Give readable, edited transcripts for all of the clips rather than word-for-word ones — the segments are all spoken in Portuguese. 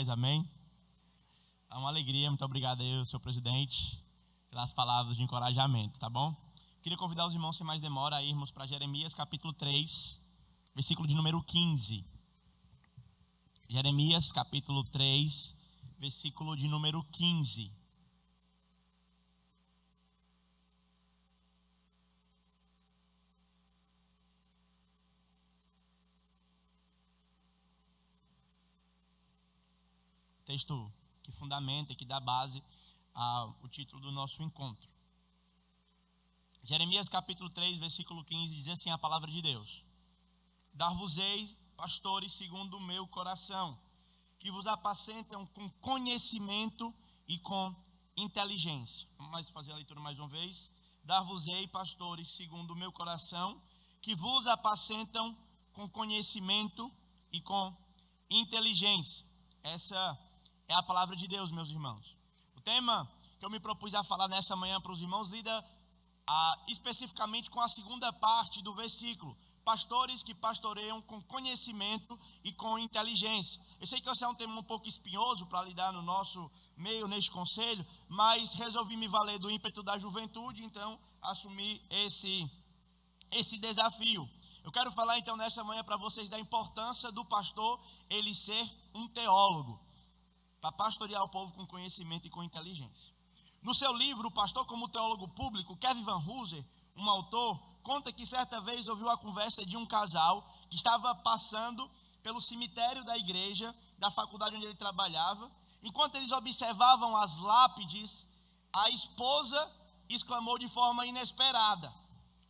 paz, amém? É uma alegria, muito obrigado aí, senhor presidente, pelas palavras de encorajamento, tá bom? Queria convidar os irmãos, sem mais demora, a irmos para Jeremias capítulo 3, versículo de número 15. Jeremias capítulo 3, versículo de número 15. Texto que fundamenta e que dá base ao título do nosso encontro. Jeremias capítulo 3, versículo 15, diz assim a palavra de Deus: Dar-vos-ei pastores segundo o meu coração, que vos apacentam com conhecimento e com inteligência. Vamos fazer a leitura mais uma vez. Dar-vos-ei pastores segundo o meu coração, que vos apacentam com conhecimento e com inteligência. Essa é a palavra de Deus, meus irmãos. O tema que eu me propus a falar nessa manhã para os irmãos lida especificamente com a segunda parte do versículo. Pastores que pastoreiam com conhecimento e com inteligência. Eu sei que esse é um tema um pouco espinhoso para lidar no nosso meio, neste conselho, mas resolvi me valer do ímpeto da juventude, então assumi esse desafio. Eu quero falar então nessa manhã para vocês da importância do pastor ele ser um teólogo, para pastorear o povo com conhecimento e com inteligência. No seu livro, O Pastor como Teólogo Público, Kevin Van Hooser, um autor, conta que certa vez ouviu a conversa de um casal que estava passando pelo cemitério da igreja, da faculdade onde ele trabalhava. Enquanto eles observavam as lápides, a esposa exclamou de forma inesperada: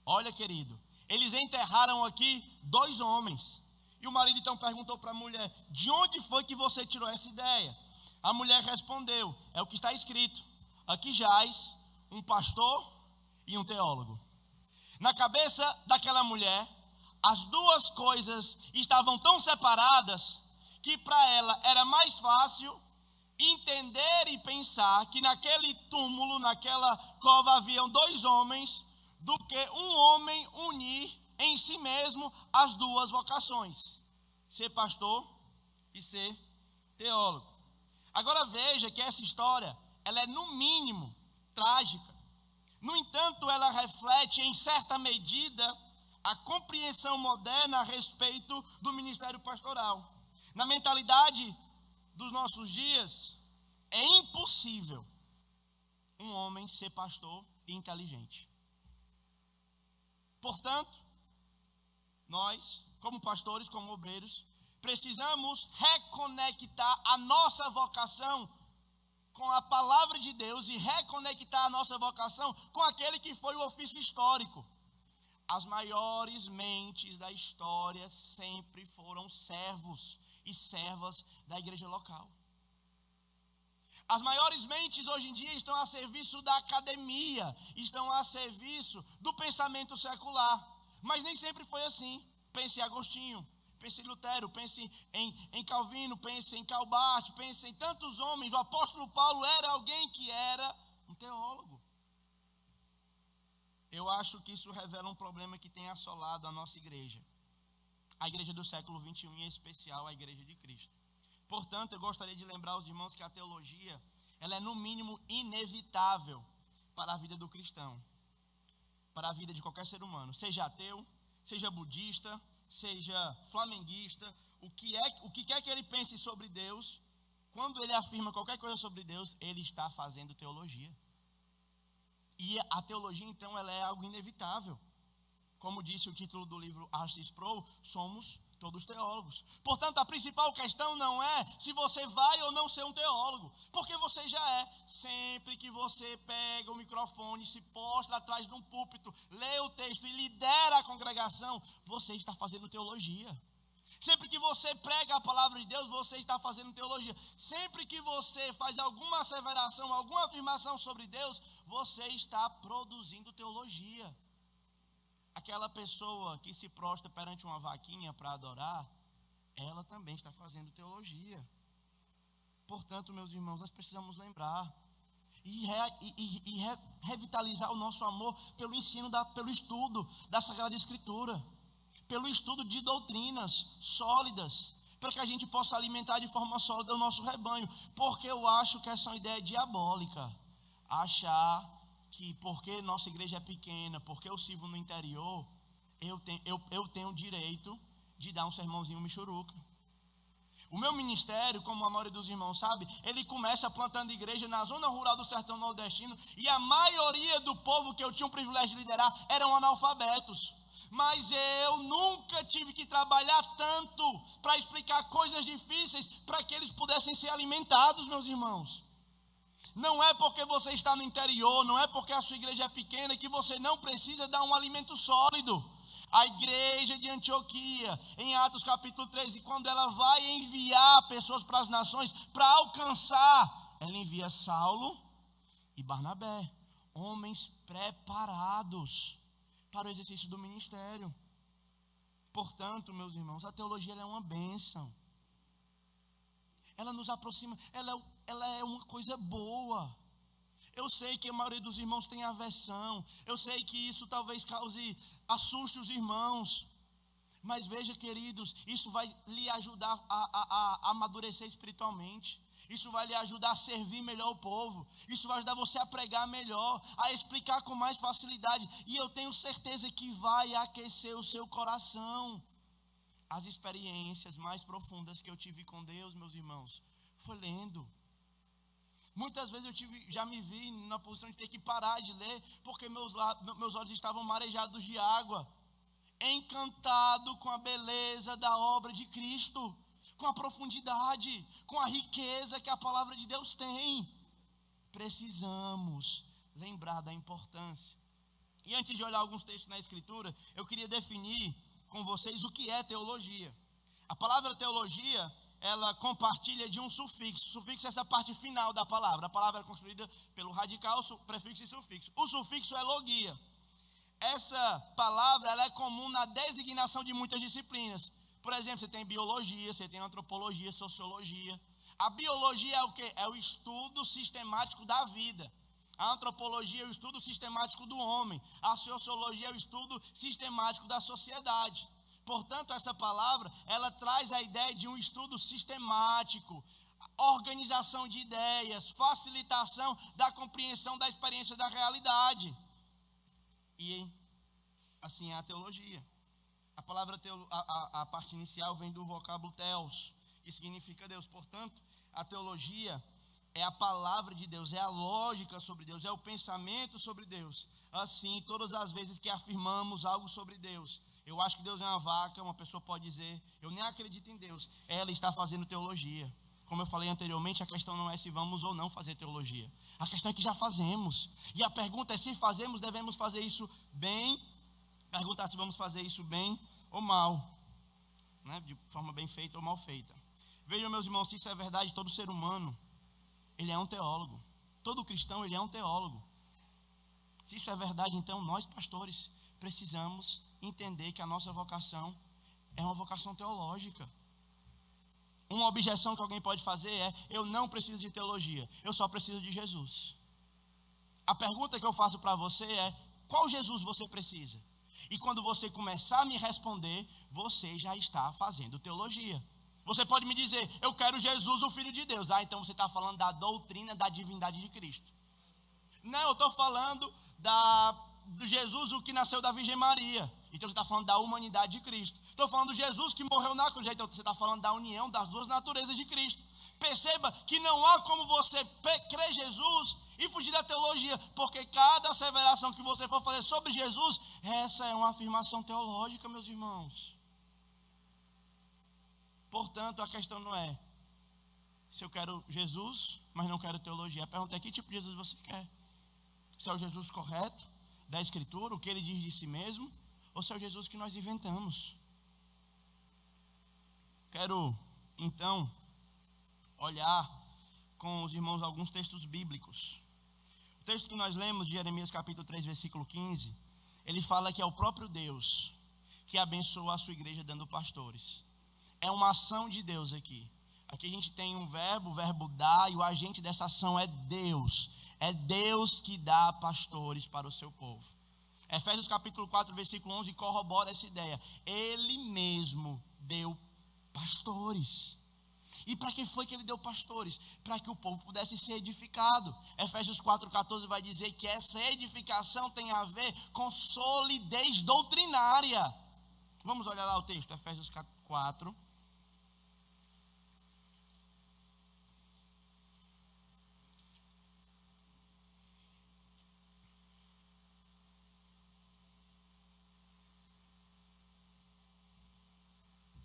olha, querido, eles enterraram aqui 2 homens. E o marido então perguntou para a mulher: de onde foi que você tirou essa ideia? A mulher respondeu: é o que está escrito, aqui jaz um pastor e um teólogo. Na cabeça daquela mulher, as duas coisas estavam tão separadas que para ela era mais fácil entender e pensar que naquele túmulo, naquela cova haviam 2 homens, do que um homem unir em si mesmo as duas vocações, ser pastor e ser teólogo. Agora veja que essa história, ela é no mínimo trágica. No entanto, ela reflete em certa medida a compreensão moderna a respeito do ministério pastoral. Na mentalidade dos nossos dias, é impossível um homem ser pastor e inteligente. Portanto, nós, como pastores, como obreiros, precisamos reconectar a nossa vocação com a palavra de Deus e reconectar a nossa vocação com aquele que foi o ofício histórico. As maiores mentes da história sempre foram servos e servas da igreja local. As maiores mentes hoje em dia estão a serviço da academia, estão a serviço do pensamento secular. Mas nem sempre foi assim. Pense em Agostinho, pense em Lutero, pense em Calvino, pense em Calbart, pense em tantos homens. O apóstolo Paulo era alguém que era um teólogo. Eu acho que isso revela um problema que tem assolado a nossa igreja. A igreja do século 21, em especial a igreja de Cristo. Portanto, eu gostaria de lembrar aos irmãos que a teologia, ela é no mínimo inevitável para a vida do cristão, para a vida de qualquer ser humano, seja ateu, seja budista, seja flamenguista, o que quer que ele pense sobre Deus, quando ele afirma qualquer coisa sobre Deus, ele está fazendo teologia. E a teologia, então, ela é algo inevitável. Como disse o título do livro R.C. Sproul, somos todos teólogos. Portanto, a principal questão não é se você vai ou não ser um teólogo, porque você já é. Sempre que você pega o microfone, se postra atrás de um púlpito, lê o texto e lidera a congregação, você está fazendo teologia. Sempre que você prega a palavra de Deus, você está fazendo teologia. Sempre que você faz alguma asseveração, alguma afirmação sobre Deus, você está produzindo teologia. Aquela pessoa que se prostra perante uma vaquinha para adorar, ela também está fazendo teologia. Portanto, meus irmãos, nós precisamos lembrar e revitalizar o nosso amor pelo ensino, pelo estudo da Sagrada Escritura, pelo estudo de doutrinas sólidas, para que a gente possa alimentar de forma sólida o nosso rebanho. Porque eu acho que essa é uma ideia diabólica. Achar que porque nossa igreja é pequena, porque eu sirvo no interior, eu tenho o direito de dar um sermãozinho michuruca. O meu ministério, como a maioria dos irmãos sabe, ele começa plantando igreja na zona rural do sertão nordestino, e a maioria do povo que eu tinha o privilégio de liderar eram analfabetos. Mas eu nunca tive que trabalhar tanto para explicar coisas difíceis para que eles pudessem ser alimentados, meus irmãos. Não é porque você está no interior, não é porque a sua igreja é pequena que você não precisa dar um alimento sólido. A igreja de Antioquia, em Atos capítulo 13, quando ela vai enviar pessoas para as nações, para alcançar, ela envia Saulo e Barnabé, homens preparados para o exercício do ministério. Portanto, meus irmãos, a teologia ela é uma bênção. Ela nos aproxima, ela é uma coisa boa. Eu sei que a maioria dos irmãos tem aversão. Eu sei que isso talvez assuste os irmãos. Mas veja, queridos, isso vai lhe ajudar a amadurecer espiritualmente. Isso vai lhe ajudar a servir melhor o povo. Isso vai ajudar você a pregar melhor, a explicar com mais facilidade. E eu tenho certeza que vai aquecer o seu coração. As experiências mais profundas que eu tive com Deus, meus irmãos, foi lendo. Muitas vezes já me vi na posição de ter que parar de ler, porque meus olhos estavam marejados de água, encantado com a beleza da obra de Cristo, com a profundidade, com a riqueza que a palavra de Deus tem. Precisamos lembrar da importância. E antes de olhar alguns textos na Escritura, eu queria definir com vocês o que é teologia. A palavra teologia, ela compartilha de um sufixo. O sufixo é essa parte final da palavra. A palavra é construída pelo radical, prefixo e sufixo. O sufixo é logia. Essa palavra ela é comum na designação de muitas disciplinas. Por exemplo, você tem biologia, você tem antropologia, sociologia. A biologia é o quê? É o estudo sistemático da vida. A antropologia é o estudo sistemático do homem. A sociologia é o estudo sistemático da sociedade. Portanto, essa palavra, ela traz a ideia de um estudo sistemático, organização de ideias, facilitação da compreensão da experiência da realidade. E assim é a teologia. A palavra a parte inicial vem do vocábulo theos, que significa Deus. Portanto, a teologia é a palavra de Deus, é a lógica sobre Deus, é o pensamento sobre Deus. Assim, todas as vezes que afirmamos algo sobre Deus, eu acho que Deus é uma vaca, uma pessoa pode dizer, eu nem acredito em Deus, ela está fazendo teologia. Como eu falei anteriormente, a questão não é se vamos ou não fazer teologia. A questão é que já fazemos. E a pergunta é se fazemos, devemos fazer isso bem. Perguntar se vamos fazer isso bem ou mal, né? De forma bem feita ou mal feita. Vejam, meus irmãos, se isso é verdade, todo ser humano, ele é um teólogo. Todo cristão, ele é um teólogo. Se isso é verdade, então nós, pastores, precisamos entender que a nossa vocação é uma vocação teológica. Uma objeção que alguém pode fazer é: eu não preciso de teologia, eu só preciso de Jesus. A pergunta que eu faço para você é: qual Jesus você precisa? E quando você começar a me responder, você já está fazendo teologia. Você pode me dizer: eu quero Jesus, o Filho de Deus. Então você está falando da doutrina da divindade de Cristo. Não, eu estou falando do Jesus, o que nasceu da Virgem Maria. Então você está falando da humanidade de Cristo. Estou falando do Jesus que morreu na cruz. Então você está falando da união das duas naturezas de Cristo. Perceba que não há como você crer Jesus e fugir da teologia, porque cada asseveração que você for fazer sobre Jesus, essa é uma afirmação teológica, meus irmãos. Portanto, a questão não é se eu quero Jesus, mas não quero teologia. A pergunta é: que tipo de Jesus você quer? Se é o Jesus correto da Escritura, o que ele diz de si mesmo, ou se é o Jesus que nós inventamos? Quero, então, olhar com os irmãos alguns textos bíblicos. O texto que nós lemos de Jeremias capítulo 3, versículo 15, ele fala que é o próprio Deus que abençoa a sua igreja dando pastores. É uma ação de Deus aqui. Aqui a gente tem um verbo, o verbo dar, e o agente dessa ação é Deus. É Deus que dá pastores para o seu povo. Efésios capítulo 4, versículo 11 corrobora essa ideia. Ele mesmo deu Pastores. E para que foi que ele deu pastores? Para que o povo pudesse ser edificado. Efésios 4,14 vai dizer que essa edificação tem a ver com solidez doutrinária. Vamos olhar lá o texto, Efésios 4.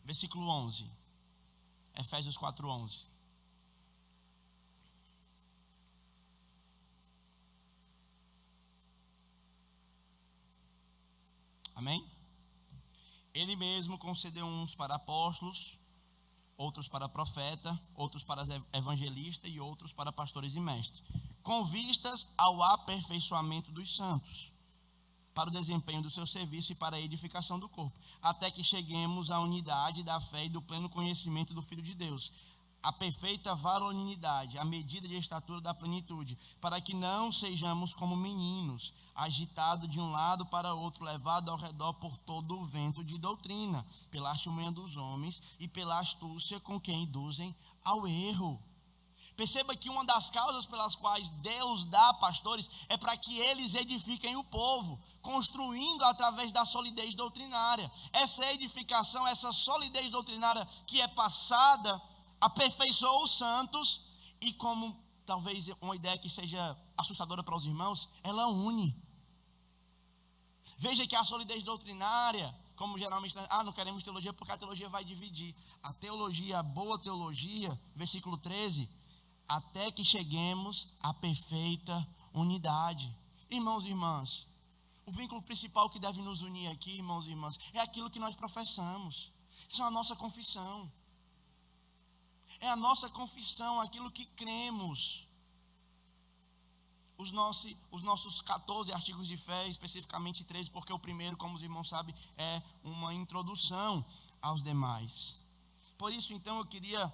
Versículo 11. Efésios 4:11. Amém? Ele mesmo concedeu uns para apóstolos, outros para profeta, outros para evangelistas e outros para pastores e mestres, com vistas ao aperfeiçoamento dos santos, para o desempenho do seu serviço e para a edificação do corpo, até que cheguemos à unidade da fé e do pleno conhecimento do Filho de Deus, a perfeita varonilidade, a medida de estatura da plenitude, para que não sejamos como meninos, agitados de um lado para outro, levados ao redor por todo o vento de doutrina, pela artimanha dos homens e pela astúcia com que induzem ao erro. Perceba que uma das causas pelas quais Deus dá pastores é para que eles edifiquem o povo, construindo através da solidez doutrinária. Essa edificação, essa solidez doutrinária que é passada, aperfeiçoa os santos e, como talvez uma ideia que seja assustadora para os irmãos, ela une. Veja que a solidez doutrinária, como geralmente, não queremos teologia porque a teologia vai dividir. A teologia, a boa teologia, versículo 13, até que cheguemos à perfeita unidade. Irmãos e irmãs, o vínculo principal que deve nos unir aqui, irmãos e irmãs, é aquilo que nós professamos. Isso é a nossa confissão. É a nossa confissão, aquilo que cremos. Os nossos 14 artigos de fé, especificamente 13, porque o primeiro, como os irmãos sabem, é uma introdução aos demais. Por isso, então, eu queria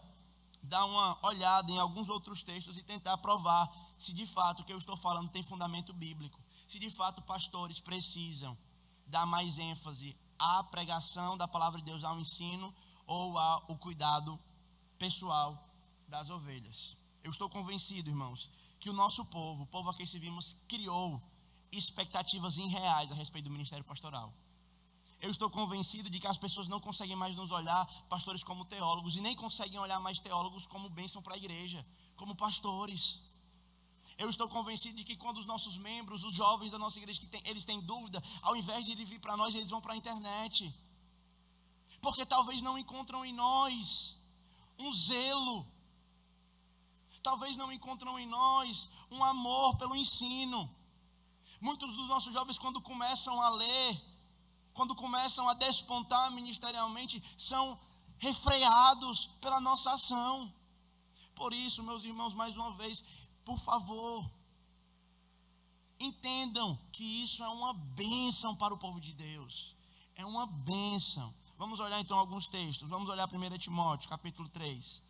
dar uma olhada em alguns outros textos e tentar provar se de fato o que eu estou falando tem fundamento bíblico. Se de fato pastores precisam dar mais ênfase à pregação da palavra de Deus, ao ensino ou ao cuidado pessoal das ovelhas. Eu estou convencido, irmãos, que o nosso povo, o povo a quem servimos, criou expectativas irreais a respeito do ministério pastoral. Eu estou convencido de que as pessoas não conseguem mais nos olhar, pastores, como teólogos, e nem conseguem olhar mais teólogos como bênção para a igreja, como pastores. Eu estou convencido de que quando os nossos membros, os jovens da nossa igreja, eles têm dúvida, ao invés de vir para nós, eles vão para a internet. Porque talvez não encontram em nós um zelo. Talvez não encontram em nós um amor pelo ensino. Muitos dos nossos jovens, quando começam a ler, quando começam a despontar ministerialmente, são refreados pela nossa ação. Por isso, meus irmãos, mais uma vez, por favor, entendam que isso é uma bênção para o povo de Deus. É uma bênção. Vamos olhar então alguns textos. Vamos olhar 1 Timóteo, capítulo 3.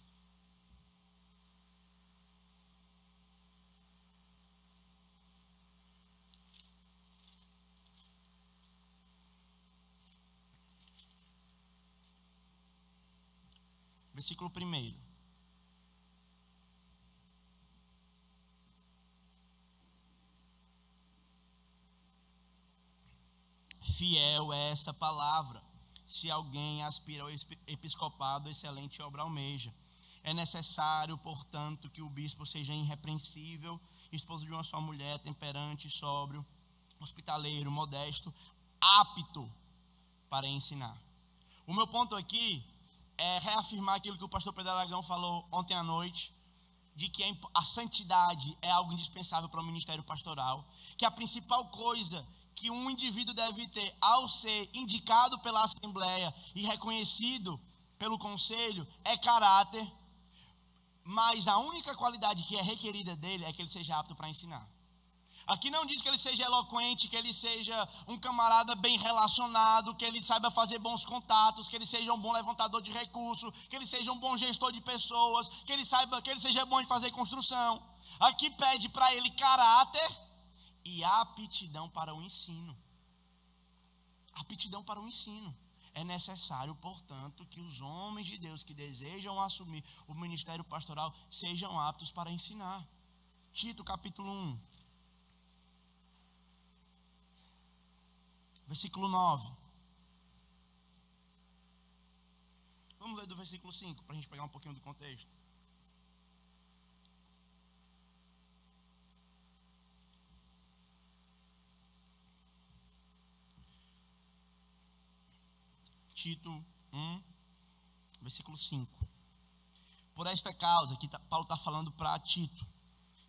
Versículo 1. Fiel é esta palavra. Se alguém aspira ao episcopado, excelente obra almeja. É necessário, portanto, que o bispo seja irrepreensível, esposo de uma só mulher, temperante, sóbrio, hospitaleiro, modesto, apto para ensinar. O meu ponto aqui é reafirmar aquilo que o pastor Pedro Aragão falou ontem à noite, de que a santidade é algo indispensável para o ministério pastoral, que a principal coisa que um indivíduo deve ter ao ser indicado pela Assembleia e reconhecido pelo Conselho é caráter, mas a única qualidade que é requerida dele é que ele seja apto para ensinar. Aqui não diz que ele seja eloquente, que ele seja um camarada bem relacionado, que ele saiba fazer bons contatos, que ele seja um bom levantador de recursos, que ele seja um bom gestor de pessoas, que ele seja bom em fazer construção. Aqui pede para ele caráter e aptidão para o ensino. Aptidão para o ensino. É necessário, portanto, que os homens de Deus que desejam assumir o ministério pastoral sejam aptos para ensinar. Tito capítulo 1, versículo 9. Vamos ler do versículo 5 para a gente pegar um pouquinho do contexto. Tito 1, versículo 5. Por esta causa, aqui Paulo está falando para Tito,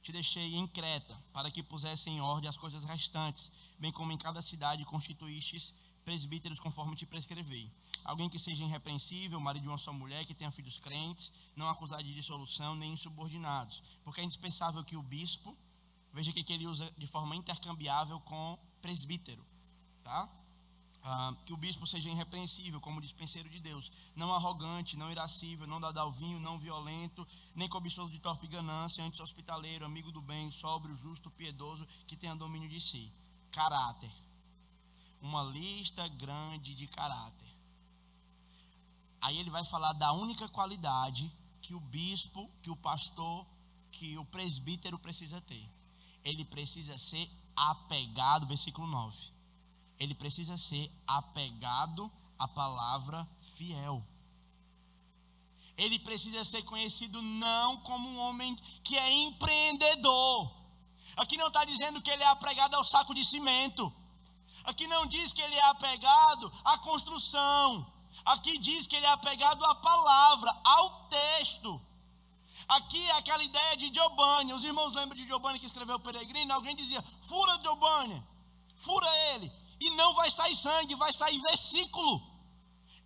te deixei em Creta, para que pusesse em ordem as coisas restantes, bem como em cada cidade constituístes presbíteros conforme te prescrevei. Alguém que seja irrepreensível, marido de uma só mulher, que tenha filhos crentes, não acusado de dissolução, nem insubordinados. Porque é indispensável que o bispo, veja que ele usa de forma intercambiável com presbítero, tá? Que o bispo seja irrepreensível, como dispenseiro de Deus, não arrogante, não irascível, não dado ao vinho, não violento, nem cobiçoso de torpe ganância, antes hospitaleiro, amigo do bem, sóbrio, justo, piedoso, que tenha domínio de si. Caráter. Uma lista grande de caráter. Aí ele vai falar da única qualidade que o bispo, que o pastor, que o presbítero precisa ter. Ele precisa ser apegado, versículo 9. Ele precisa ser apegado à palavra fiel. Ele precisa ser conhecido não como um homem que é empreendedor. Aqui não está dizendo que ele é apegado ao saco de cimento. Aqui não diz que ele é apegado à construção. Aqui diz que ele é apegado à palavra, ao texto. Aqui é aquela ideia de Giovanni. Os irmãos lembram de Giovanni que escreveu o Peregrino? Alguém dizia, fura Giovanni, fura ele. E não vai sair sangue, vai sair versículo.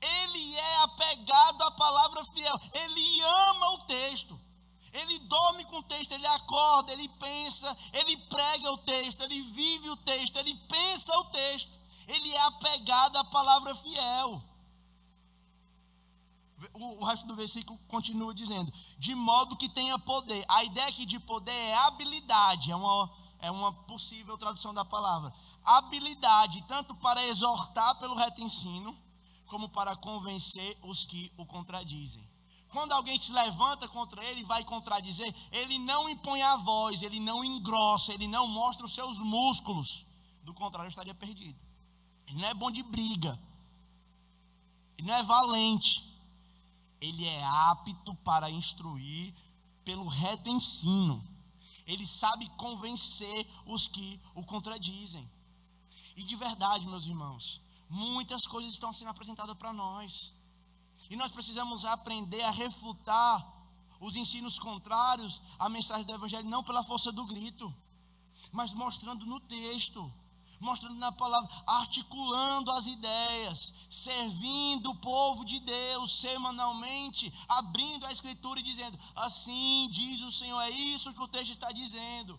Ele é apegado à palavra fiel. Ele ama o texto. Ele dorme com o texto, ele acorda, ele pensa, ele prega o texto, ele vive o texto, ele pensa o texto. Ele é apegado à palavra fiel. O resto do versículo continua dizendo, de modo que tenha poder. A ideia aqui de poder é habilidade, é uma possível tradução da palavra. Habilidade, tanto para exortar pelo reto ensino, como para convencer os que o contradizem. Quando alguém se levanta contra ele e vai contradizer, ele não impõe a voz, ele não engrossa, ele não mostra os seus músculos. Do contrário, eu estaria perdido. Ele não é bom de briga. Ele não é valente. Ele é apto para instruir pelo reto ensino. Ele sabe convencer os que o contradizem. E de verdade, meus irmãos, muitas coisas estão sendo apresentadas para nós. E nós precisamos aprender a refutar os ensinos contrários à mensagem do Evangelho, não pela força do grito, mas mostrando no texto, mostrando na palavra, articulando as ideias, servindo o povo de Deus semanalmente, abrindo a Escritura e dizendo, assim diz o Senhor, é isso que o texto está dizendo.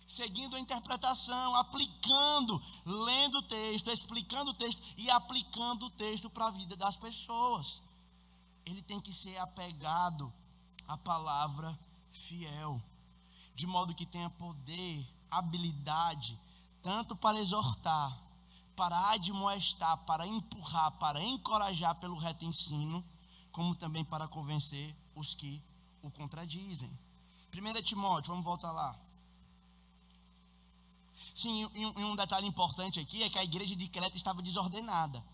Seguindo a interpretação, aplicando, lendo o texto, explicando o texto e aplicando o texto para a vida das pessoas. Ele tem que ser apegado à palavra fiel, de modo que tenha poder, habilidade, tanto para exortar, para admoestar, para empurrar, para encorajar pelo reto ensino, como também para convencer os que o contradizem. 1 Timóteo, vamos voltar lá. Sim, e um detalhe importante aqui é que a igreja de Creta estava desordenada.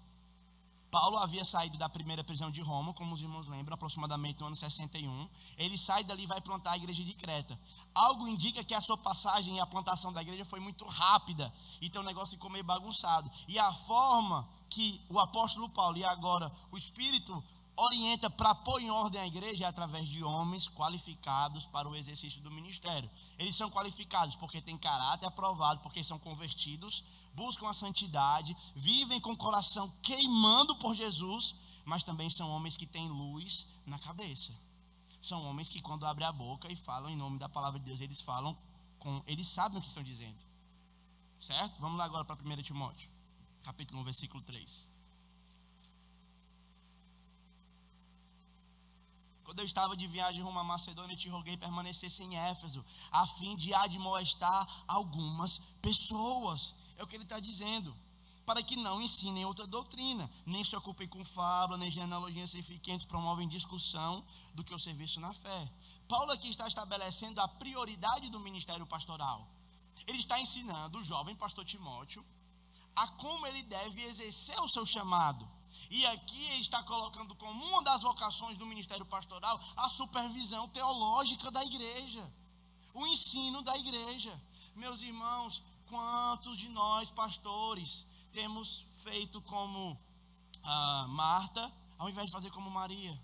Paulo havia saído da primeira prisão de Roma, como os irmãos lembram, aproximadamente no ano 61. Ele sai dali e vai plantar a igreja de Creta. Algo indica que a sua passagem e a plantação da igreja foi muito rápida. Então o negócio ficou meio bagunçado. E a forma que o apóstolo Paulo e agora o Espírito orienta para pôr em ordem a igreja é através de homens qualificados para o exercício do ministério. Eles são qualificados porque têm caráter aprovado, porque são convertidos, buscam a santidade, vivem com o coração queimando por Jesus, mas também são homens que têm luz na cabeça. São homens que quando abrem a boca e falam em nome da palavra de Deus, eles sabem o que estão dizendo. Certo? Vamos lá agora para 1 Timóteo, capítulo 1, versículo 3. Quando eu estava de viagem rumo à Macedônia, eu te roguei permanecesse em Éfeso, a fim de admoestar algumas pessoas. É o que ele está dizendo. para que não ensinem outra doutrina, nem se ocupem com fábula, nem genealogias eficientes, promovem discussão do que o serviço na fé. Paulo aqui está estabelecendo a prioridade do ministério pastoral. Ele está ensinando o jovem pastor Timóteo a como ele deve exercer o seu chamado. E aqui ele está colocando como uma das vocações do ministério pastoral a supervisão teológica da igreja, o ensino da igreja. Meus irmãos, quantos de nós pastores temos feito como Marta, ao invés de fazer como Maria?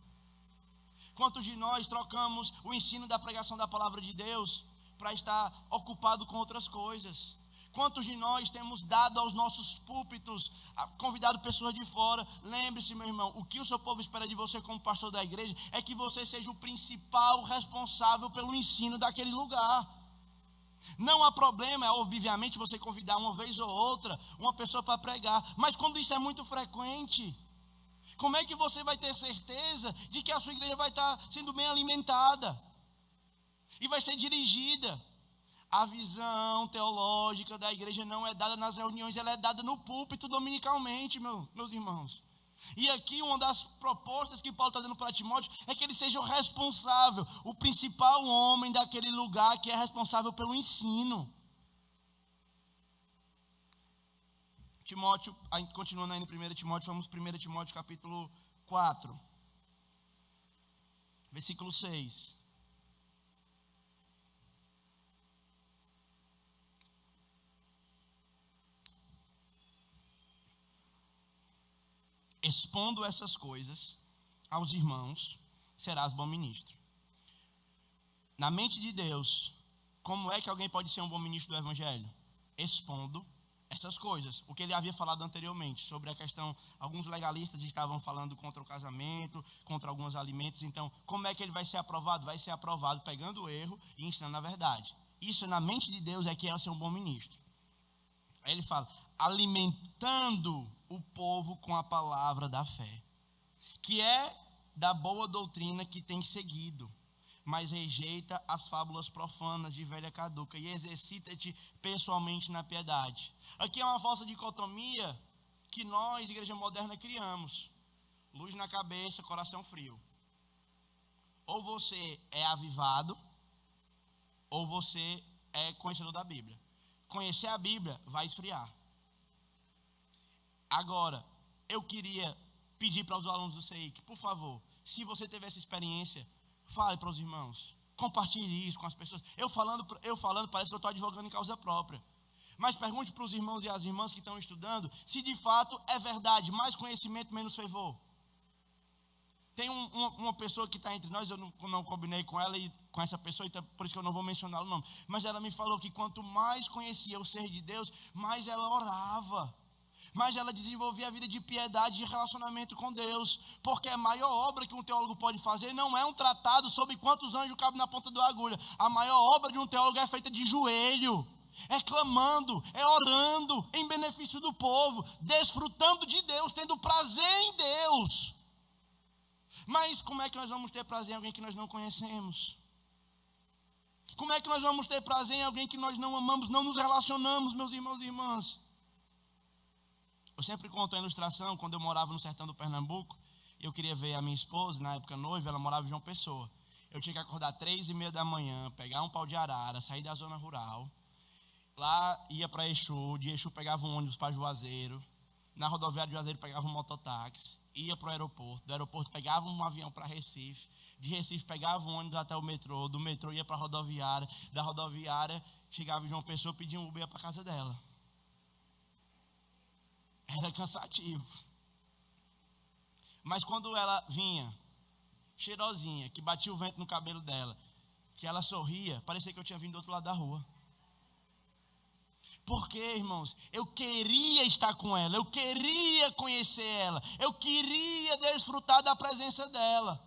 Quantos de nós trocamos o ensino da pregação da palavra de Deus para estar ocupado com outras coisas? Quantos de nós temos dado aos nossos púlpitos, convidado pessoas de fora? Lembre-se, meu irmão, o que o seu povo espera de você como pastor da igreja é que você seja o principal responsável pelo ensino daquele lugar. Não há problema, obviamente, você convidar uma vez ou outra uma pessoa para pregar, mas quando isso é muito frequente, como é que você vai ter certeza de que a sua igreja vai estar sendo bem alimentada e vai ser dirigida? A visão teológica da igreja não é dada nas reuniões, ela é dada no púlpito dominicalmente, meus irmãos. E aqui uma das propostas que Paulo está dando para Timóteo é que ele seja o responsável, o principal homem daquele lugar que é responsável pelo ensino. Timóteo, continuando aí no 1 Timóteo, vamos 1 Timóteo capítulo 4, versículo 6. Expondo essas coisas aos irmãos, serás bom ministro. Na mente de Deus, como é que alguém pode ser um bom ministro do Evangelho? Expondo essas coisas. O que ele havia falado anteriormente, sobre a questão, alguns legalistas estavam falando contra o casamento, contra alguns alimentos. Então, como é que ele vai ser aprovado? Vai ser aprovado pegando o erro e ensinando a verdade. Isso na mente de Deus é que é ser um bom ministro. Aí ele fala, alimentando o povo com a palavra da fé, que é da boa doutrina que tem seguido, mas rejeita as fábulas profanas de velha caduca e exercita-te pessoalmente na piedade. Aqui é uma falsa dicotomia que nós, igreja moderna, criamos. Luz na cabeça, coração frio. Ou você é avivado, ou você é conhecedor da Bíblia. Conhecer a Bíblia vai esfriar. Agora, eu queria pedir para os alunos do CEIC, por favor, se você teve essa experiência, fale para os irmãos, compartilhe isso com as pessoas. Eu falando, parece que eu estou advogando em causa própria. Mas pergunte para os irmãos e as irmãs que estão estudando, se de fato é verdade, mais conhecimento, menos fervor. Tem uma pessoa que está entre nós, eu não combinei com ela e com essa pessoa, então por isso que eu não vou mencionar o nome. Mas ela me falou que quanto mais conhecia o ser de Deus, mais ela orava. Mas ela desenvolvia a vida de piedade e de relacionamento com Deus. Porque a maior obra que um teólogo pode fazer não é um tratado sobre quantos anjos cabem na ponta da agulha. A maior obra de um teólogo é feita de joelho. É clamando, é orando em benefício do povo, desfrutando de Deus, tendo prazer em Deus. Mas como é que nós vamos ter prazer em alguém que nós não conhecemos? Como é que nós vamos ter prazer em alguém que nós não amamos, não nos relacionamos, meus irmãos e irmãs? Eu sempre conto a ilustração, quando eu morava no sertão do Pernambuco, eu queria ver a minha esposa, na época noiva, ela morava em João Pessoa. Eu tinha que acordar 3h30 da manhã, pegar um pau de arara, sair da zona rural, lá ia para Exu, de Exu pegava um ônibus para Juazeiro, na rodoviária de Juazeiro pegava um mototáxi, ia para o aeroporto, do aeroporto pegava um avião para Recife, de Recife pegava um ônibus até o metrô, do metrô ia para a rodoviária, da rodoviária chegava em João Pessoa, pedia um Uber, ia para a casa dela. Era cansativo. Mas quando ela vinha, cheirosinha, que batia o vento no cabelo dela, que ela sorria, parecia que eu tinha vindo do outro lado da rua. Porque, irmãos, eu queria estar com ela, eu queria conhecer ela, eu queria desfrutar da presença dela.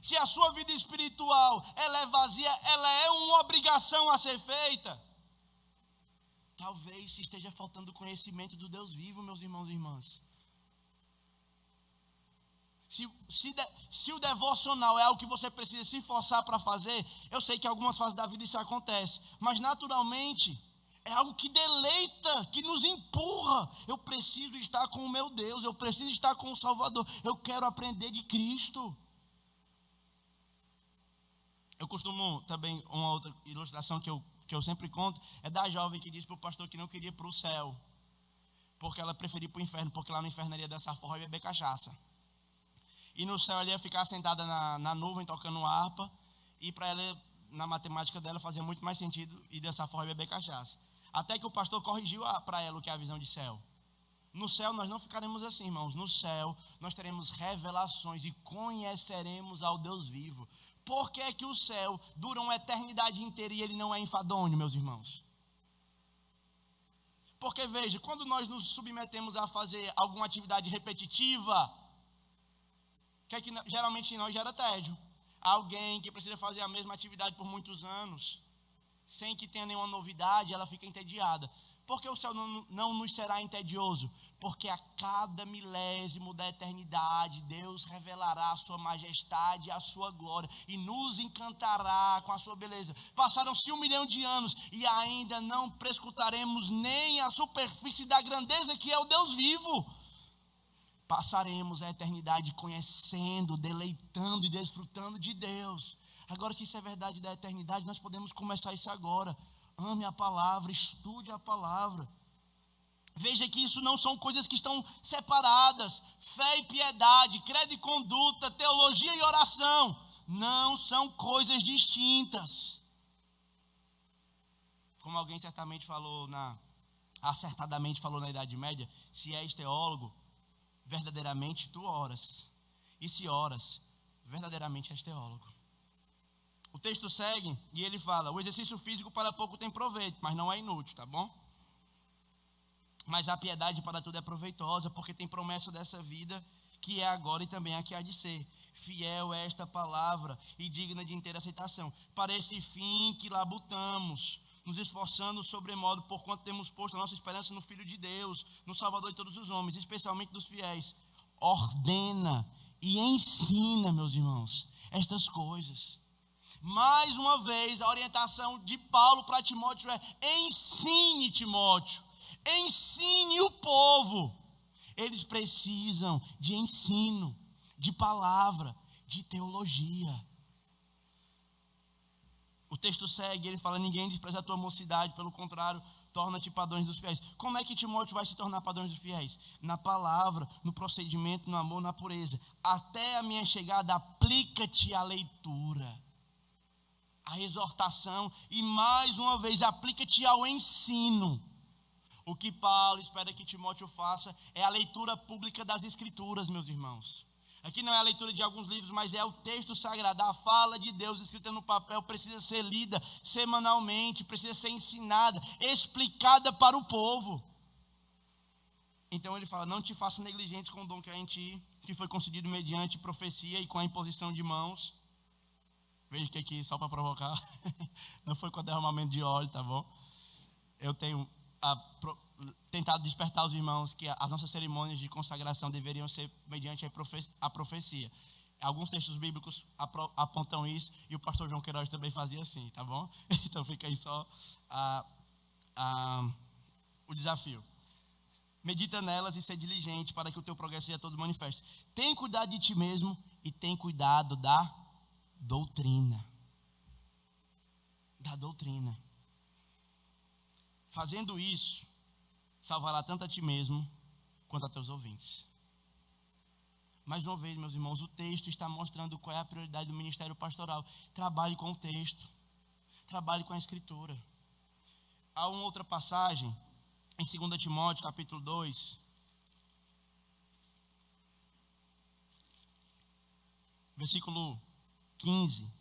Se a sua vida espiritual ela é vazia, ela é uma obrigação a ser feita, talvez esteja faltando conhecimento do Deus vivo, meus irmãos e irmãs. Se o devocional é algo que você precisa se forçar para fazer, eu sei que em algumas fases da vida isso acontece, mas naturalmente É algo que deleita, que nos empurra. Eu preciso estar com o meu Deus, eu preciso estar com o Salvador. Eu quero aprender de Cristo. Eu costumo também, uma outra ilustração que eu sempre conto, é da jovem que disse para o pastor que não queria ir para o céu, porque ela preferia ir para o inferno, porque lá no inferno ela ia dançar forró e beber cachaça. E no céu ela ia ficar sentada na nuvem, tocando uma harpa, e para ela, na matemática dela, fazia muito mais sentido ir dançar forró e beber cachaça. Até que o pastor corrigiu para ela o que é a visão de céu. No céu nós não ficaremos assim, irmãos. No céu nós teremos revelações e conheceremos ao Deus vivo. Por que é que o céu dura uma eternidade inteira e ele não é enfadonho, meus irmãos? Porque veja, quando nós nos submetemos a fazer alguma atividade repetitiva, que é que geralmente em nós gera tédio. Alguém que precisa fazer a mesma atividade por muitos anos, sem que tenha nenhuma novidade, ela fica entediada. Por que o céu não nos será entedioso? Porque a cada milésimo da eternidade, Deus revelará a sua majestade e a sua glória, e nos encantará com a sua beleza. Passaram-se 1 milhão de anos, e ainda não prescrutaremos nem a superfície da grandeza que é o Deus vivo. Passaremos a eternidade conhecendo, deleitando e desfrutando de Deus. Agora, se isso é verdade da eternidade, nós podemos começar isso agora. Ame a palavra, estude a palavra. Veja que isso não são coisas que estão separadas. Fé e piedade, credo e conduta, teologia e oração, não são coisas distintas. Como alguém acertadamente falou na Idade Média, se és teólogo, verdadeiramente tu oras. E se oras, verdadeiramente és teólogo. O texto segue e ele fala: o exercício físico para pouco tem proveito, mas não é inútil, tá bom? Mas a piedade para tudo é proveitosa, porque tem promessa dessa vida, que é agora e também a que há de ser. Fiel é esta palavra e digna de inteira aceitação. Para esse fim que labutamos, nos esforçando sobremodo, porquanto temos posto a nossa esperança no Filho de Deus, no Salvador de todos os homens, especialmente dos fiéis. Ordena e ensina, meus irmãos, estas coisas. Mais uma vez, a orientação de Paulo para Timóteo é: ensine Timóteo, ensine o povo. Eles precisam de ensino, de palavra, de teologia. O texto segue, ele fala: ninguém despreza a tua mocidade, pelo contrário, torna-te padrões dos fiéis. Como é que Timóteo vai se tornar padrões dos fiéis? Na palavra, no procedimento, no amor, na pureza. Até a minha chegada, aplica-te à leitura, à exortação e, mais uma vez, aplica-te ao ensino. O que Paulo espera que Timóteo faça é a leitura pública das Escrituras, meus irmãos. Aqui não é a leitura de alguns livros, mas é o texto sagrado, a fala de Deus escrita no papel, precisa ser lida semanalmente, precisa ser ensinada, explicada para o povo. Então ele fala: não te faças negligentes com o dom que há em ti, que foi concedido mediante profecia e com a imposição de mãos. Veja que aqui, só para provocar, não foi com o derramamento de óleo, tá bom? Eu tenho tentado despertar os irmãos que as nossas cerimônias de consagração deveriam ser mediante a profecia. Alguns textos bíblicos apontam isso, e o pastor João Queiroz também fazia assim, tá bom? Então fica aí só o desafio. Medita nelas e ser diligente para que o teu progresso seja todo manifesto. Tem cuidado de ti mesmo e tem cuidado da doutrina. Da doutrina. Fazendo isso, salvará tanto a ti mesmo quanto a teus ouvintes. Mais uma vez, meus irmãos, o texto está mostrando qual é a prioridade do ministério pastoral. Trabalhe com o texto, trabalhe com a Escritura. Há uma outra passagem em 2 Timóteo, capítulo 2, versículo 15.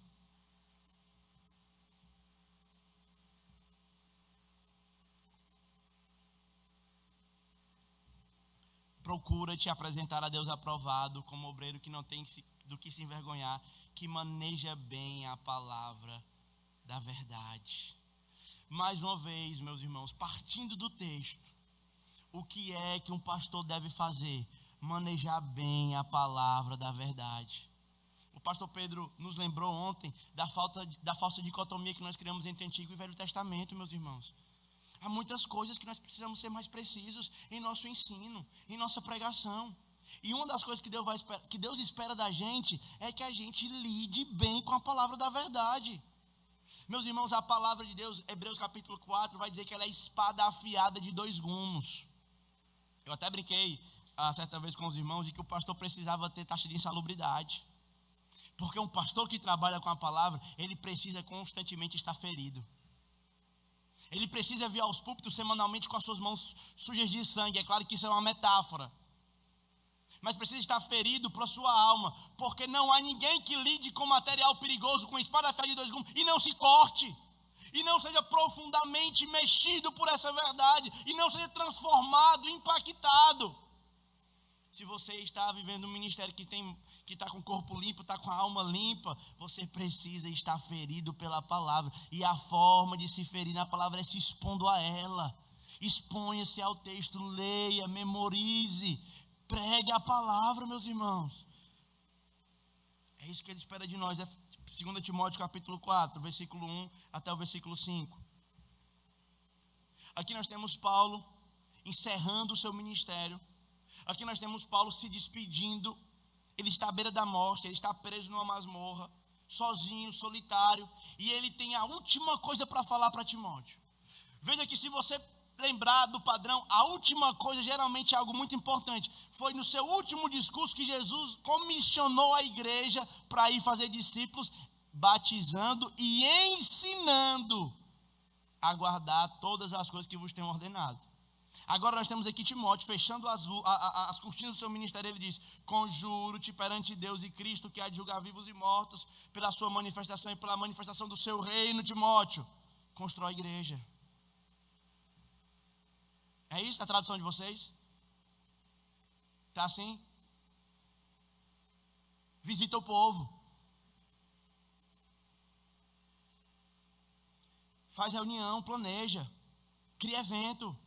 Procura te apresentar a Deus aprovado, como obreiro que não tem do que se envergonhar, que maneja bem a palavra da verdade. Mais uma vez, meus irmãos, partindo do texto, o que é que um pastor deve fazer? Manejar bem a palavra da verdade. O pastor Pedro nos lembrou ontem da falsa dicotomia que nós criamos entre Antigo e Velho Testamento, meus irmãos. Há muitas coisas que nós precisamos ser mais precisos em nosso ensino, em nossa pregação. E uma das coisas que Deus espera da gente é que a gente lide bem com a palavra da verdade. Meus irmãos, a palavra de Deus, Hebreus capítulo 4, vai dizer que ela é espada afiada de 2 gumes. Eu até brinquei certa vez com os irmãos de que o pastor precisava ter taxa de insalubridade. Porque um pastor que trabalha com a palavra, ele precisa constantemente estar ferido. Ele precisa vir aos púlpitos semanalmente com as suas mãos sujas de sangue. É claro que isso é uma metáfora. Mas precisa estar ferido para a sua alma. Porque não há ninguém que lide com material perigoso, com espada afiada de 2 gumes, e não se corte. E não seja profundamente mexido por essa verdade. E não seja transformado, impactado. Se você está vivendo um ministério que está com o corpo limpo, está com a alma limpa, você precisa estar ferido pela palavra. E a forma de se ferir na palavra é se expondo a ela. Exponha-se ao texto, leia, memorize, pregue a palavra, meus irmãos. É isso que ele espera de nós. É 2 Timóteo capítulo 4, versículo 1 até o versículo 5. Aqui nós temos Paulo encerrando o seu ministério. Aqui nós temos Paulo se despedindo. Ele está à beira da morte, ele está preso numa masmorra, sozinho, solitário, e ele tem a última coisa para falar para Timóteo. Veja que se você lembrar do padrão, a última coisa geralmente é algo muito importante. Foi no seu último discurso que Jesus comissionou a igreja para ir fazer discípulos, batizando e ensinando a guardar todas as coisas que vos tenho ordenado. Agora nós temos aqui Timóteo fechando as cortinas do seu ministério. Ele diz: conjuro-te perante Deus e Cristo, que há de julgar vivos e mortos, pela sua manifestação e pela manifestação do seu reino. Timóteo, constrói a igreja. É isso a tradução de vocês? Está assim? Visita o povo. Faz reunião, planeja, cria evento.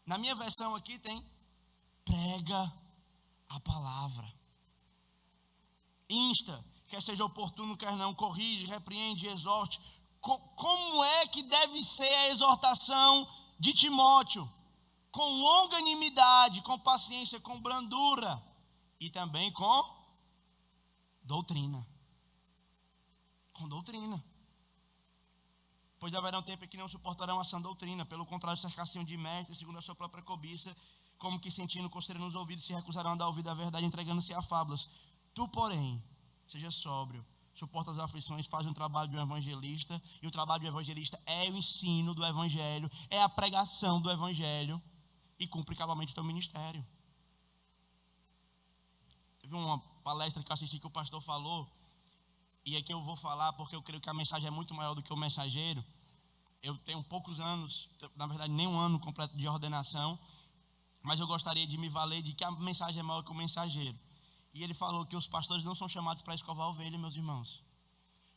Na minha versão aqui tem: prega a palavra. Insta, quer seja oportuno, quer não, corrige, repreende, exorte. Como é que deve ser a exortação de Timóteo? Com longanimidade, com paciência, com brandura e também com doutrina. Com doutrina. Pois haverá um tempo em que não suportarão a sã doutrina, pelo contrário, cercar-se de mestres, segundo a sua própria cobiça, como que sentindo coceira nos ouvidos, se recusarão a dar ouvido à verdade, entregando-se a fábulas. Tu, porém, seja sóbrio, suporta as aflições, faz um trabalho de um evangelista, e o trabalho do evangelista é o ensino do evangelho, é a pregação do evangelho, e cumpre cabalmente o teu ministério. Teve uma palestra que eu assisti que o pastor falou, e aqui eu vou falar porque eu creio que a mensagem é muito maior do que o mensageiro. Eu tenho poucos anos, na verdade nem um ano completo de ordenação, mas eu gostaria de me valer de que a mensagem é maior que o mensageiro. E ele falou que os pastores não são chamados para escovar a ovelha, meus irmãos.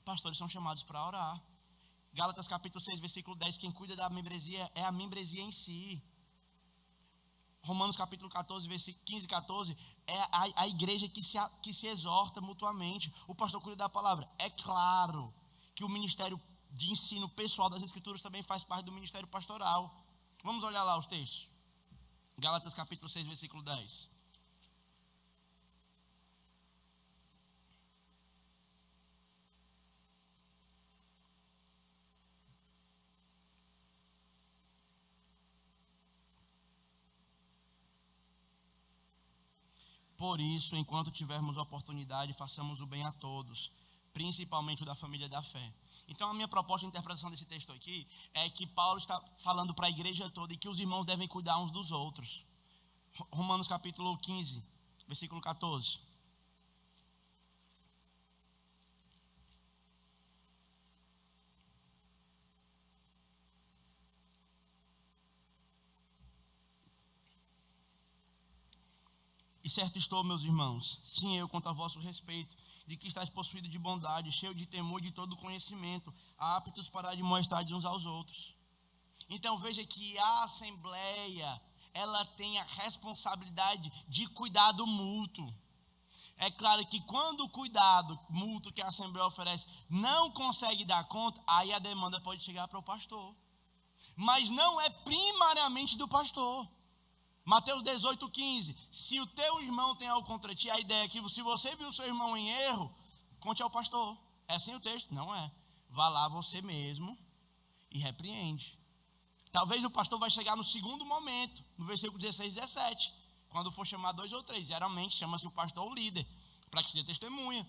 Pastores são chamados para orar. Gálatas capítulo 6, versículo 10, quem cuida da membresia é a membresia em si. Romanos capítulo 14, versículo 15 e 14, é a igreja que se exorta mutuamente. O pastor cuida da palavra. É claro que o ministério de ensino pessoal das escrituras também faz parte do ministério pastoral. Vamos olhar lá os textos. Gálatas capítulo 6, versículo 10. Por isso, enquanto tivermos oportunidade, façamos o bem a todos, principalmente o da família da fé. Então, a minha proposta de interpretação desse texto aqui é que Paulo está falando para a igreja toda e que os irmãos devem cuidar uns dos outros. Romanos capítulo 15, versículo 14. E certo estou, meus irmãos, sim, eu quanto a vosso respeito, de que estáis possuídos de bondade, cheio de temor e de todo conhecimento, aptos para admoestar uns aos outros. Então veja que a assembleia, ela tem a responsabilidade de cuidado mútuo. É claro que quando o cuidado mútuo que a assembleia oferece não consegue dar conta, aí a demanda pode chegar para o pastor. mas não é primariamente do pastor. Mateus 18:15, se o teu irmão tem algo contra ti, a ideia é que se você viu o seu irmão em erro, conte ao pastor. É assim o texto? Não é. Vá lá você mesmo e repreende. Talvez o pastor vai chegar no segundo momento, no versículo 16 e 17, quando for chamar 2 ou 3. Geralmente chama-se o pastor o líder, para que seja testemunha.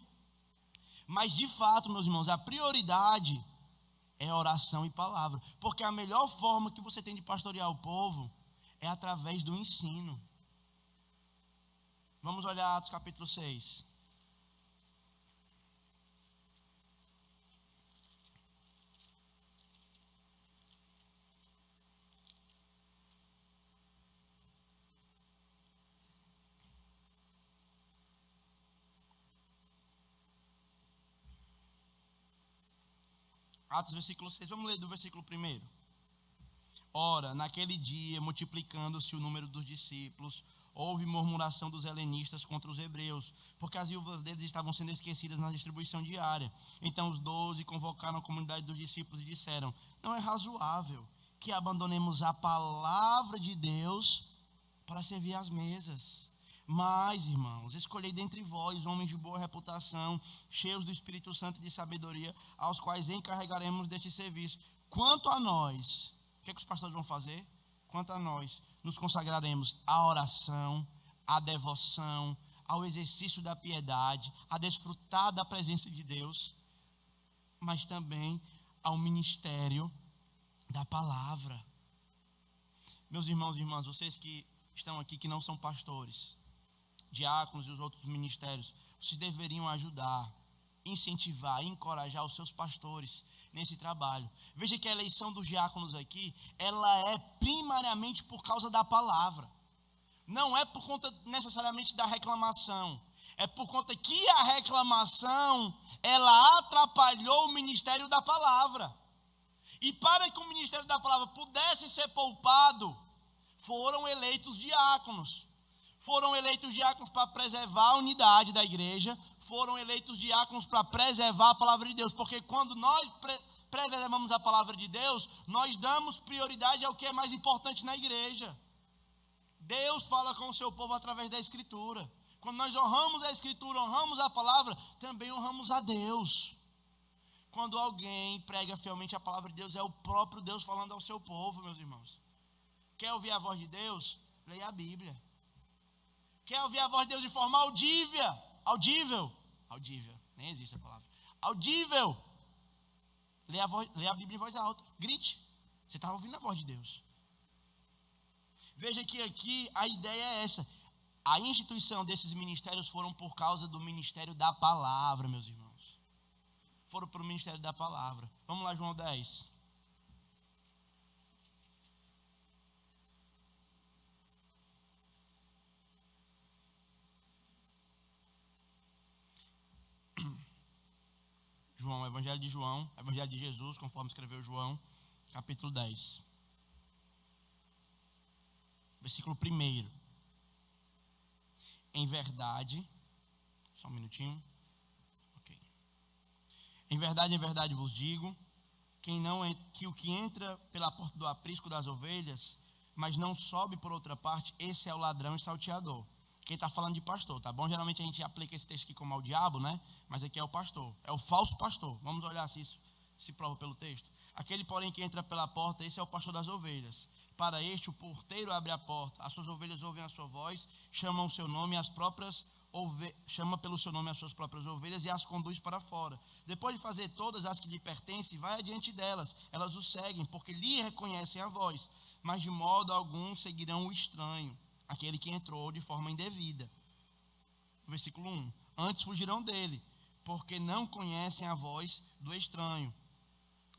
Mas de fato, meus irmãos, a prioridade é oração e palavra. Porque a melhor forma que você tem de pastorear o povo é através do ensino. Vamos olhar Atos capítulo 6. Atos versículo 6, vamos ler do versículo 1. Ora, naquele dia, multiplicando-se o número dos discípulos, houve murmuração dos helenistas contra os hebreus, porque as viúvas deles estavam sendo esquecidas na distribuição diária. Então os 12 convocaram a comunidade dos discípulos e disseram: não é razoável que abandonemos a palavra de Deus para servir às mesas. Mas, irmãos, escolhei dentre vós homens de boa reputação, cheios do Espírito Santo e de sabedoria, aos quais encarregaremos deste serviço. Quanto a nós, o que os pastores vão fazer? Quanto a nós, nos consagraremos à oração, à devoção, ao exercício da piedade, a desfrutar da presença de Deus, mas também ao ministério da palavra. Meus irmãos e irmãs, vocês que estão aqui, que não são pastores, diáconos e os outros ministérios, vocês deveriam ajudar, incentivar, encorajar os seus pastores nesse trabalho. Veja que a eleição dos diáconos aqui, ela é primariamente por causa da palavra. Não é por conta necessariamente da reclamação. É por conta que a reclamação, ela atrapalhou o ministério da palavra. E para que o ministério da palavra pudesse ser poupado, foram eleitos diáconos. Foram eleitos diáconos para preservar a unidade da igreja. Foram eleitos diáconos para preservar a palavra de Deus. Porque quando nós preservamos a palavra de Deus, nós damos prioridade ao que é mais importante na igreja. Deus fala com o seu povo através da Escritura. Quando nós honramos a Escritura, honramos a palavra, também honramos a Deus. Quando alguém prega fielmente a palavra de Deus, é o próprio Deus falando ao seu povo, meus irmãos. Quer ouvir a voz de Deus? Leia a Bíblia. Quer ouvir a voz de Deus de forma audível, nem existe a palavra, audível, lê a Bíblia em voz alta, grite, você está ouvindo a voz de Deus. Veja que aqui a ideia é essa, a instituição desses ministérios foram por causa do ministério da palavra, meus irmãos, foram para o ministério da palavra. Vamos lá, João 10. João, Evangelho de João, Evangelho de Jesus, conforme escreveu João, capítulo 10. Versículo 1. Em verdade, só um minutinho. Ok. Em verdade vos digo, que o que entra pela porta do aprisco das ovelhas, mas não sobe por outra parte, esse é o ladrão e salteador. Quem está falando de pastor, tá bom? Geralmente a gente aplica esse texto aqui como ao diabo, né? Mas aqui é o pastor, é o falso pastor. Vamos olhar se isso se prova pelo texto. Aquele, porém, que entra pela porta, esse é o pastor das ovelhas. Para este, o porteiro abre a porta, as suas ovelhas ouvem a sua voz, chama pelo seu nome as suas próprias ovelhas e as conduz para fora. Depois de fazer todas as que lhe pertencem, vai adiante delas. Elas o seguem, porque lhe reconhecem a voz. Mas de modo algum seguirão o estranho, aquele que entrou de forma indevida. Versículo 1. Antes fugirão dele, porque não conhecem a voz do estranho.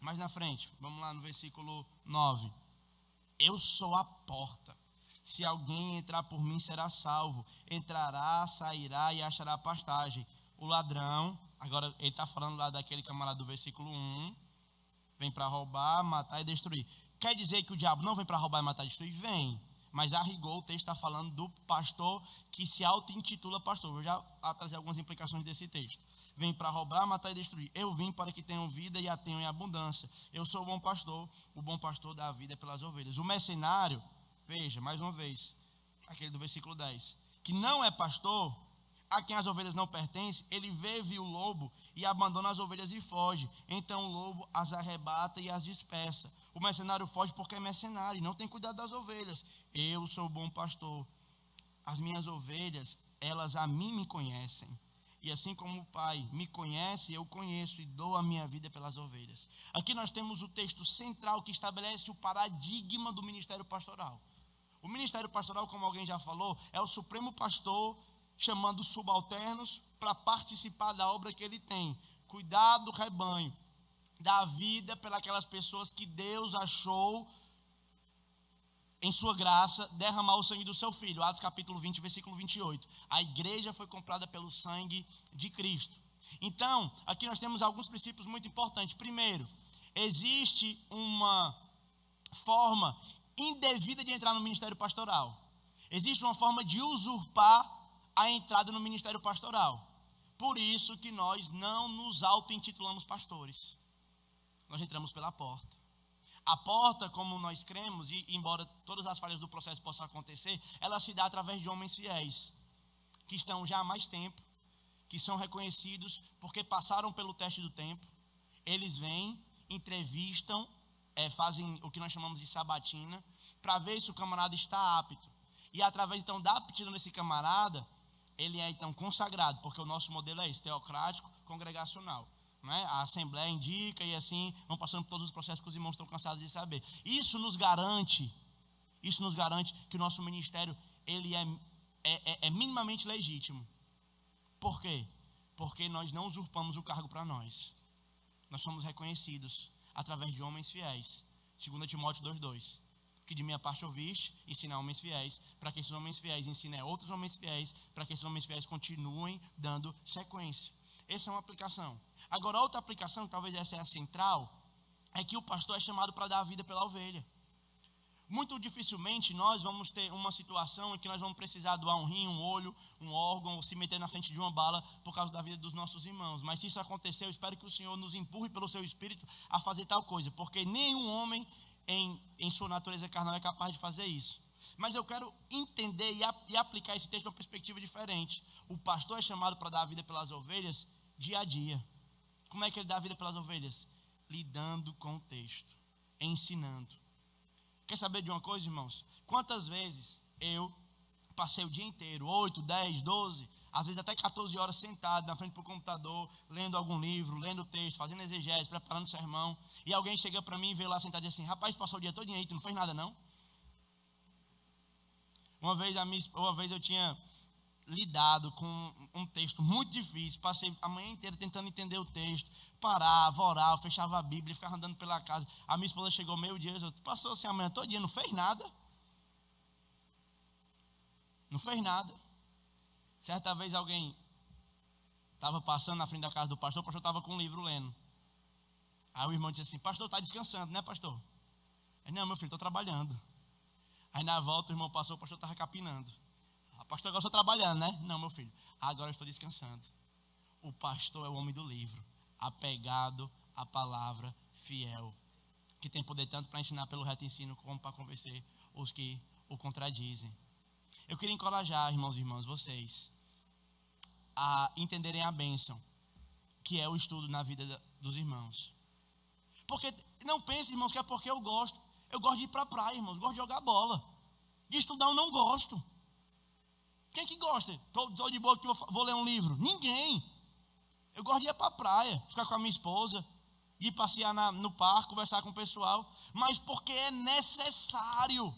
Mais na frente, vamos lá no versículo 9. Eu sou a porta. Se alguém entrar por mim, será salvo. Entrará, sairá e achará pastagem. O ladrão, agora ele está falando lá daquele camarada do versículo 1, vem para roubar, matar e destruir. Quer dizer que o diabo não vem para roubar, matar e destruir? Vem. Mas a rigor o texto está falando do pastor que se auto-intitula pastor. Eu já vou trazer algumas implicações desse texto. vem para roubar, matar e destruir. Eu vim para que tenham vida e a tenham em abundância. Eu sou o bom pastor dá a vida pelas ovelhas. O mercenário, veja, mais uma vez, aquele do versículo 10, que não é pastor, a quem as ovelhas não pertencem, ele vê o lobo e abandona as ovelhas e foge. Então o lobo as arrebata e as dispersa. O mercenário foge porque é mercenário e não tem cuidado das ovelhas. Eu sou o bom pastor. As minhas ovelhas, elas a mim me conhecem. E assim como o Pai me conhece, eu conheço e dou a minha vida pelas ovelhas. Aqui nós temos o texto central que estabelece o paradigma do ministério pastoral. O ministério pastoral, como alguém já falou, é o supremo pastor chamando subalternos para participar da obra que ele tem. Cuidar do rebanho, dar vida pelas pessoas que Deus achou em sua graça, derramar o sangue do seu filho. Atos capítulo 20, versículo 28. A igreja foi comprada pelo sangue de Cristo. Então, aqui nós temos alguns princípios muito importantes. Primeiro, existe uma forma indevida de entrar no ministério pastoral. Existe uma forma de usurpar a entrada no ministério pastoral. Por isso que nós não nos auto-intitulamos pastores. Nós entramos pela porta. A porta, como nós cremos, e embora todas as falhas do processo possam acontecer, ela se dá através de homens fiéis, que estão já há mais tempo, que são reconhecidos porque passaram pelo teste do tempo. Eles vêm, entrevistam, fazem o que nós chamamos de sabatina, para ver se o camarada está apto. E através então da aptidão desse camarada, ele é então consagrado, porque o nosso modelo é esse, teocrático, congregacional. Né? A Assembleia indica e assim vão passando por todos os processos que os irmãos estão cansados de saber. Isso nos garante que o nosso ministério ele é minimamente legítimo. Por quê? Porque nós não usurpamos o cargo para nós. Nós somos reconhecidos através de homens fiéis. 2 Timóteo 2,2. Que de minha parte ouviste, ensinar homens fiéis, para que esses homens fiéis ensinem outros homens fiéis, para que esses homens fiéis continuem dando sequência. Essa é uma aplicação. Agora, outra aplicação, talvez essa é a central, é que o pastor é chamado para dar a vida pela ovelha. Muito dificilmente nós vamos ter uma situação em que nós vamos precisar doar um rim, um olho, um órgão, ou se meter na frente de uma bala por causa da vida dos nossos irmãos. Mas se isso acontecer, eu espero que o Senhor nos empurre pelo seu Espírito a fazer tal coisa, porque nenhum homem em sua natureza carnal é capaz de fazer isso. Mas eu quero entender e aplicar esse texto de uma perspectiva diferente. O pastor é chamado para dar a vida pelas ovelhas dia a dia. Como é que ele dá a vida pelas ovelhas? Lidando com o texto, ensinando. Quer saber de uma coisa, irmãos? Quantas vezes eu passei o dia inteiro, 8, 10, 12, às vezes até 14 horas sentado na frente do computador, lendo algum livro, lendo texto, fazendo exegese, preparando sermão, e alguém chega para mim e vê lá sentado e diz assim: rapaz, passou o dia todo aí, tu não fez nada não? Uma vez eu tinha lidado com um texto muito difícil, passei a manhã inteira tentando entender o texto, parava, orava, fechava a Bíblia, ficava andando pela casa. A minha esposa chegou meio-dia e disse: passou assim a manhã todo dia, não fez nada? Não fez nada. Certa vez alguém estava passando na frente da casa do pastor, o pastor estava com um livro lendo. Aí o irmão disse assim: pastor, está descansando, né, pastor? Aí: não, meu filho, estou trabalhando. Aí na volta o irmão passou, o pastor estava capinando. Pastor, agora eu estou trabalhando, né? Não, meu filho, agora eu estou descansando. O pastor é o homem do livro, apegado à palavra, fiel, que tem poder tanto para ensinar pelo reto ensino, como para convencer os que o contradizem. Eu queria encorajar, irmãos e irmãs, vocês a entenderem a bênção que é o estudo na vida dos irmãos. Porque não pense, irmãos, que é porque eu gosto. Eu gosto de ir para a praia, irmãos, gosto de jogar bola. De estudar eu não gosto. Quem que gosta? Estou de boa que vou ler um livro. Ninguém. Eu gosto de ir para a praia, ficar com a minha esposa, ir passear no parque, conversar com o pessoal, mas porque é necessário.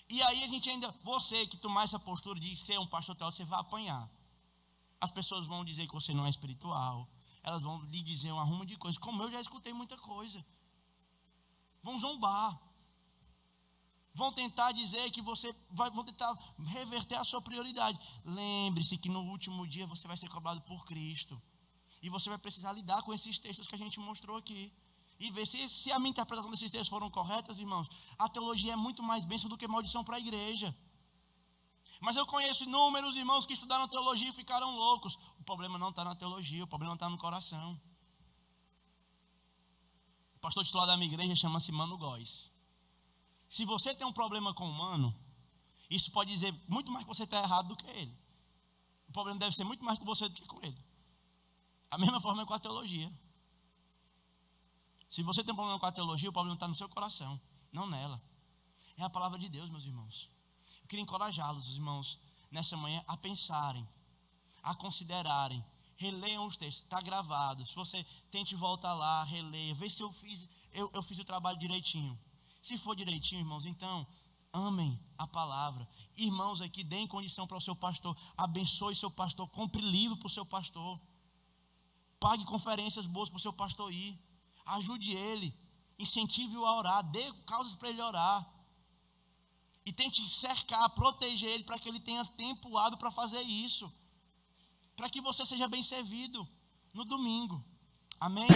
E aí a gente ainda, você que tomar essa postura de ser um pastor teólogo, você vai apanhar. As pessoas vão dizer que você não é espiritual, elas vão lhe dizer um arrumo de coisas, como eu já escutei muita coisa. Vão zombar. Vão tentar dizer que vão tentar reverter a sua prioridade. Lembre-se que no último dia você vai ser cobrado por Cristo. E você vai precisar lidar com esses textos que a gente mostrou aqui. E ver se a minha interpretação desses textos foram corretas, irmãos. A teologia é muito mais bênção do que maldição para a igreja. Mas eu conheço inúmeros irmãos que estudaram teologia e ficaram loucos. O problema não está na teologia, o problema está no coração. O pastor titular da minha igreja chama-se Mano Góes. Se você tem um problema com o Mano, isso pode dizer muito mais que você está errado do que ele. O problema deve ser muito mais com você do que com ele. A mesma forma é com a teologia. Se você tem um problema com a teologia, o problema está no seu coração, não nela. É a palavra de Deus, meus irmãos. Eu queria encorajá-los, os irmãos, nessa manhã, a pensarem, a considerarem. Releiam os textos, está gravado. Se você tente voltar lá, releia, vê se eu fiz o trabalho direitinho. Se for direitinho, irmãos, então amem a palavra. Irmãos aqui, deem condição para o seu pastor, abençoe seu pastor, compre livro para o seu pastor, pague conferências boas para o seu pastor ir, ajude ele, incentive-o a orar, dê causas para ele orar. E tente cercar, proteger ele para que ele tenha tempo hábil para fazer isso. Para que você seja bem servido no domingo. Amém?